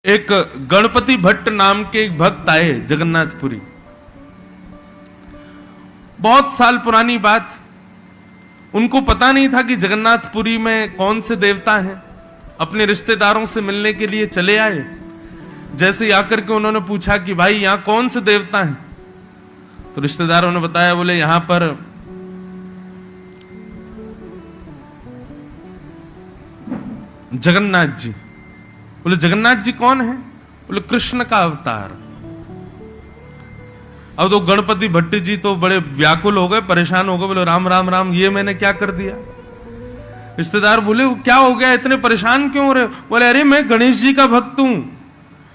एक गणपति भट्ट नाम के एक भक्त आए जगन्नाथपुरी। बहुत साल पुरानी बात। उनको पता नहीं था कि जगन्नाथपुरी में कौन से देवता हैं। अपने रिश्तेदारों से मिलने के लिए चले आए। जैसे ही आकर के उन्होंने पूछा कि भाई यहां कौन से देवता हैं, तो रिश्तेदारों ने बताया, बोले यहां पर जगन्नाथ जी। बोले जगन्नाथ जी कौन है? बोले कृष्ण का अवतार। अब तो गणपति भट्ट जी तो बड़े व्याकुल हो गए, परेशान हो गए। बोले राम राम राम, ये मैंने क्या कर दिया? रिश्तेदार बोले क्या हो गया, इतने परेशान क्यों हो रहे? बोले अरे मैं गणेश जी का भक्त हूं।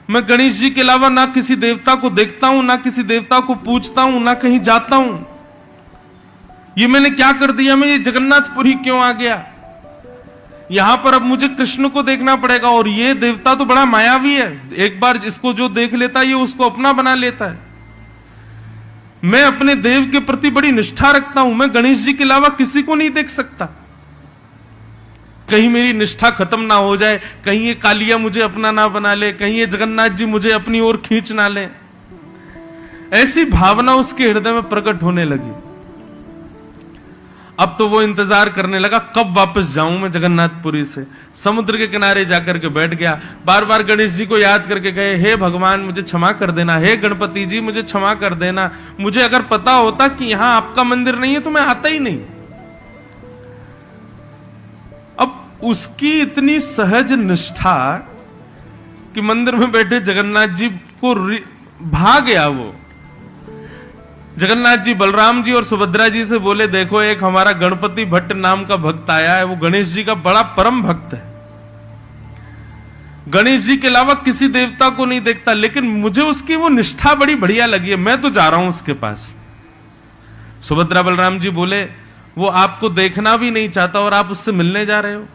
मैं गणेश जी के अलावा ना किसी देवता को देखता हूं, ना किसी देवता को पूछता हूं, ना कहीं जाता हूं। ये मैंने क्या कर दिया? मैं ये जगन्नाथपुरी क्यों आ गया? यहां पर अब मुझे कृष्ण को देखना पड़ेगा। और ये देवता तो बड़ा मायावी है, एक बार इसको जो देख लेता है ये उसको अपना बना लेता है। मैं अपने देव के प्रति बड़ी निष्ठा रखता हूं। मैं गणेश जी के अलावा किसी को नहीं देख सकता। कहीं मेरी निष्ठा खत्म ना हो जाए, कहीं ये कालिया मुझे अपना ना बना ले, कहीं ये जगन्नाथ जी मुझे अपनी ओर खींच ना ले। ऐसी भावना उसके हृदय में प्रकट होने लगी। अब तो वो इंतजार करने लगा कब वापस जाऊं मैं जगन्नाथपुरी से। समुद्र के किनारे जाकर के बैठ गया। बार बार गणेश जी को याद करके गए, हे भगवान मुझे क्षमा कर देना, हे गणपति जी मुझे क्षमा कर देना। मुझे अगर पता होता कि यहां आपका मंदिर नहीं है तो मैं आता ही नहीं। अब उसकी इतनी सहज निष्ठा कि मंदिर में बैठे जगन्नाथ जी को भा गया। वो जगन्नाथ जी बलराम जी और सुभद्रा जी से बोले, देखो एक हमारा गणपति भट्ट नाम का भक्त आया है, वो गणेश जी का बड़ा परम भक्त है। गणेश जी के अलावा किसी देवता को नहीं देखता, लेकिन मुझे उसकी वो निष्ठा बड़ी बढ़िया लगी है, मैं तो जा रहा हूं उसके पास। सुभद्रा बलराम जी बोले, वो आपको देखना भी नहीं चाहता और आप उससे मिलने जा रहे हो?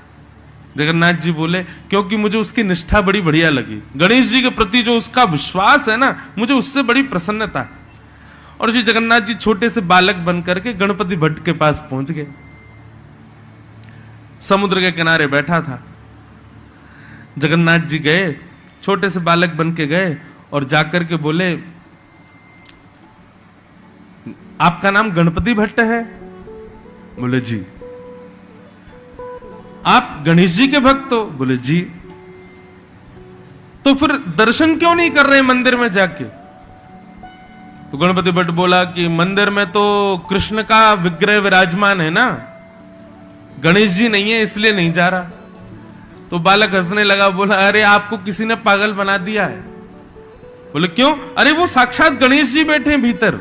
जगन्नाथ जी बोले, क्योंकि मुझे उसकी निष्ठा बड़ी बढ़िया लगी। गणेश जी के प्रति जो उसका विश्वास है ना, मुझे उससे बड़ी प्रसन्नता है। और जी जगन्नाथ जी छोटे से बालक बन करके गणपति भट्ट के पास पहुंच गए। समुद्र के किनारे बैठा था। जगन्नाथ जी गए, छोटे से बालक बन के गए और जाकर के बोले, आपका नाम गणपति भट्ट है? बोले जी। आप गणेश जी के भक्त हो? बोले जी। तो फिर दर्शन क्यों नहीं कर रहे मंदिर में जाके? तो गणपति भट्ट बोला कि मंदिर में तो कृष्ण का विग्रह विराजमान है ना, गणेश जी नहीं है, इसलिए नहीं जा रहा। तो बालक हंसने लगा, बोला अरे आपको किसी ने पागल बना दिया है। बोले क्यों? अरे वो साक्षात गणेश जी बैठे हैं भीतर।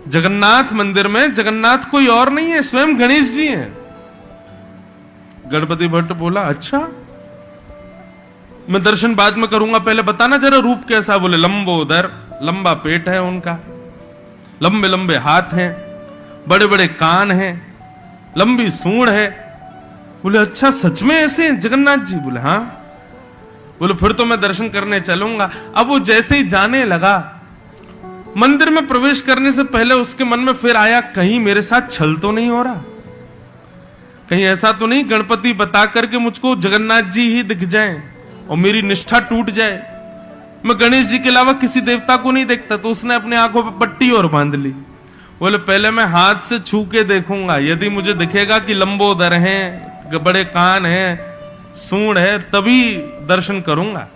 जगन्नाथ मंदिर में जगन्नाथ कोई और नहीं है, स्वयं गणेश जी हैं। गणपति भट्ट बोला अच्छा, मैं दर्शन बाद में करूंगा, पहले बताना जरा रूप कैसा। बोले लंबोदर, लंबा पेट है उनका, लंबे लंबे हाथ हैं, बड़े बड़े कान हैं, लंबी सूंड है। बोले अच्छा सच में ऐसे हैं जगन्नाथ जी? बोले हाँ। बोले फिर तो मैं दर्शन करने चलूंगा। अब वो जैसे ही जाने लगा, मंदिर में प्रवेश करने से पहले उसके मन में फिर आया, कहीं मेरे साथ छल तो नहीं हो रहा? कहीं ऐसा तो नहीं गणपति बता करके मुझको जगन्नाथ जी ही दिख जाएं और मेरी निष्ठा टूट जाए? मैं गणेश जी के अलावा किसी देवता को नहीं देखता। तो उसने अपने आंखों पर पट्टी और बांध ली। बोले पहले मैं हाथ से छू के देखूंगा, यदि मुझे दिखेगा कि लंबोदर हैं, बड़े कान हैं, सूंड है, तभी दर्शन करूंगा।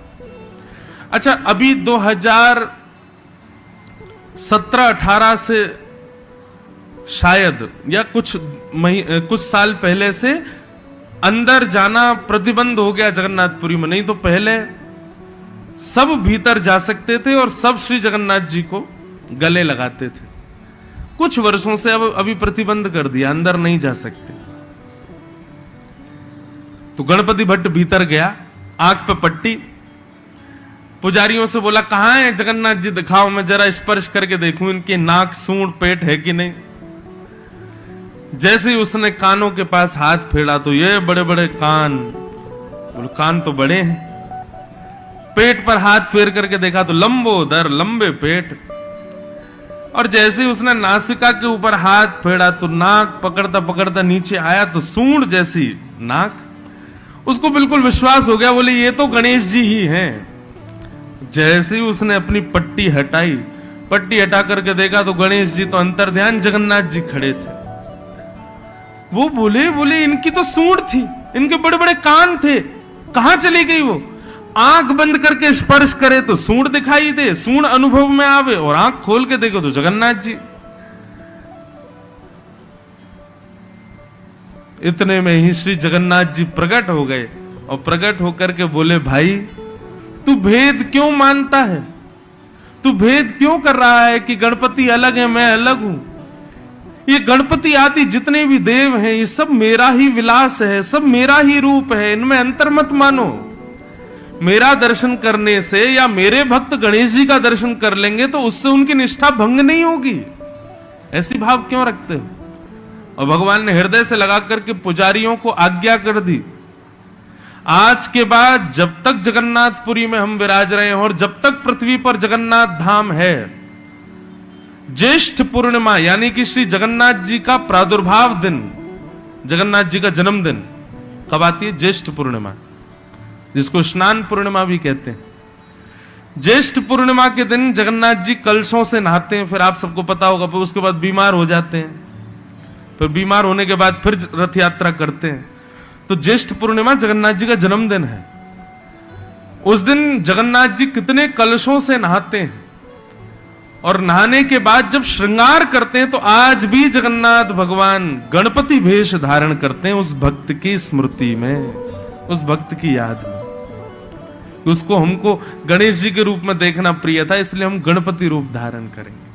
अच्छा अभी 2017-18 से शायद या कुछ साल पहले से अंदर जाना प्रतिबंध हो गया जगन्नाथपुरी में। नहीं तो पहले सब भीतर जा सकते थे और सब श्री जगन्नाथ जी को गले लगाते थे। कुछ वर्षों से अब अभी प्रतिबंध कर दिया, अंदर नहीं जा सकते। तो गणपति भट्ट भीतर गया, आंख पे पट्टी। पुजारियों से बोला कहां है जगन्नाथ जी, दिखाओ, मैं जरा स्पर्श करके देखूं इनके नाक सूंड पेट है कि नहीं। जैसे ही उसने कानों के पास हाथ फेरा तो ये बड़े बड़े कान। बोले कान तो बड़े हैं। पेट पर हाथ फेर करके देखा तो लंबोदर, लंबे पेट। और जैसे ही उसने नासिका के ऊपर हाथ फेरा तो नाक पकड़ता पकड़ता नीचे आया तो सूंड जैसी नाक। उसको बिल्कुल विश्वास हो गया। बोले ये तो गणेश जी ही हैं। जैसे ही उसने अपनी पट्टी हटाई, पट्टी हटा करके देखा तो गणेश जी तो अंतर्ध्यान, जगन्नाथ जी खड़े थे। वो बोले इनकी तो सूंड थी, इनके बड़े बड़े कान थे, कहां चली गई वो? आंख बंद करके स्पर्श करे तो सूंड दिखाई दे, सूंड अनुभव में आवे, और आंख खोल के देखो तो जगन्नाथ जी। इतने में ही श्री जगन्नाथ जी प्रकट हो गए और प्रकट होकर के बोले, भाई तू भेद क्यों मानता है? तू भेद क्यों कर रहा है कि गणपति अलग है, मैं अलग हूं? ये गणपति आदि जितने भी देव हैं, ये सब मेरा ही विलास है, सब मेरा ही रूप है, इनमें अंतर मत मानो। मेरा दर्शन करने से या मेरे भक्त गणेश जी का दर्शन कर लेंगे तो उससे उनकी निष्ठा भंग नहीं होगी। ऐसी भाव क्यों रखते हो? और भगवान ने हृदय से लगा करके पुजारियों को आज्ञा कर दी, आज के बाद जब तक जगन्नाथपुरी में हम विराज रहे हैं और जब तक पृथ्वी पर जगन्नाथ धाम है, ज्येष्ठ पूर्णिमा यानी कि श्री जगन्नाथ जी का प्रादुर्भाव दिन, जगन्नाथ जी का जन्मदिन कब आती है? ज्येष्ठ पूर्णिमा, जिसको स्नान पूर्णिमा भी कहते हैं। ज्येष्ठ पूर्णिमा के दिन जगन्नाथ जी कलशों से नहाते हैं, फिर आप सबको पता होगा, फिर उसके बाद बीमार हो जाते हैं, फिर बीमार होने के बाद फिर रथ यात्रा करते हैं। तो ज्येष्ठ पूर्णिमा जगन्नाथ जी का जन्मदिन है। उस दिन जगन्नाथ जी कितने कलशों से नहाते हैं, और नहाने के बाद जब श्रृंगार करते हैं तो आज भी जगन्नाथ भगवान गणपति भेष धारण करते हैं, उस भक्त की स्मृति में, उस भक्त की याद में। उसको हमको गणेश जी के रूप में देखना प्रिय था, इसलिए हम गणपति रूप धारण करेंगे।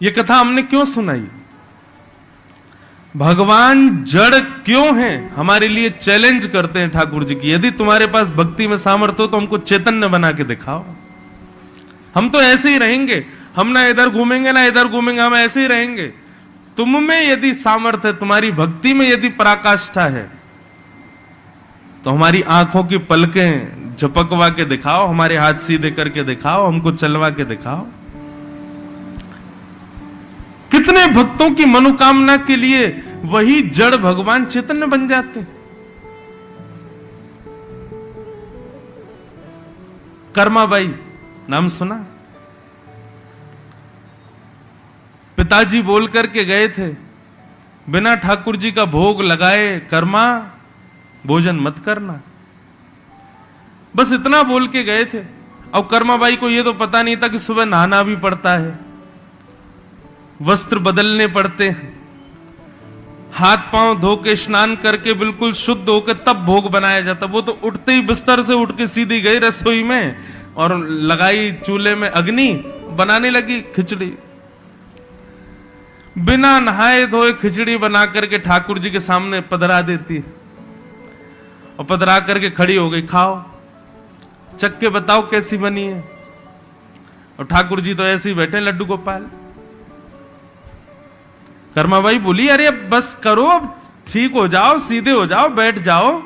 ये कथा हमने क्यों सुनाई? भगवान जड़ क्यों हैं हमारे लिए चैलेंज करते हैं ठाकुर जी की, यदि तुम्हारे पास भक्ति में सामर्थ्य हो तो हमको चैतन्य बना के दिखाओ। हम तो ऐसे ही रहेंगे, हम ना इधर घूमेंगे ना इधर घूमेंगे, हम ऐसे ही रहेंगे। तुम में यदि सामर्थ्य है, तुम्हारी भक्ति में यदि पराकाष्ठा है, तो हमारी आंखों की पलकें झपकवा के दिखाओ, हमारे हाथ सीधे करके दिखाओ, हमको चलवा के दिखाओ। कितने भक्तों की मनोकामना के लिए वही जड़ भगवान चैतन्य बन जाते हैं। कर्माबाई नाम सुना? पिताजी बोल करके गए थे, बिना ठाकुर जी का भोग लगाए कर्मा भोजन मत करना, बस इतना बोल के गए थे। अब कर्माबाई को यह तो पता नहीं था कि सुबह नहाना भी पड़ता है, वस्त्र बदलने पड़ते हैं, हाथ पांव धो के स्नान करके बिल्कुल शुद्ध होकर तब भोग बनाया जाता। वो तो उठते ही बिस्तर से उठ के सीधी गई रसोई में और लगाई चूल्हे में अग्नि, बनाने लगी खिचड़ी। बिना नहाए धोए खिचड़ी बना करके ठाकुर जी के सामने पधरा देती, और पधरा करके खड़ी हो गई, खाओ चख के बताओ कैसी बनी है। और ठाकुर जी तो ऐसे ही बैठे लड्डू गोपाल। कर्माबाई बोली, अरे अब बस करो, अब ठीक हो जाओ, सीधे हो जाओ, बैठ जाओ,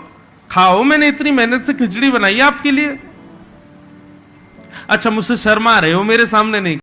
खाओ, मैंने इतनी मेहनत से खिचड़ी बनाई है आपके लिए। अच्छा मुझसे शर्मा रहे हो, मेरे सामने नहीं।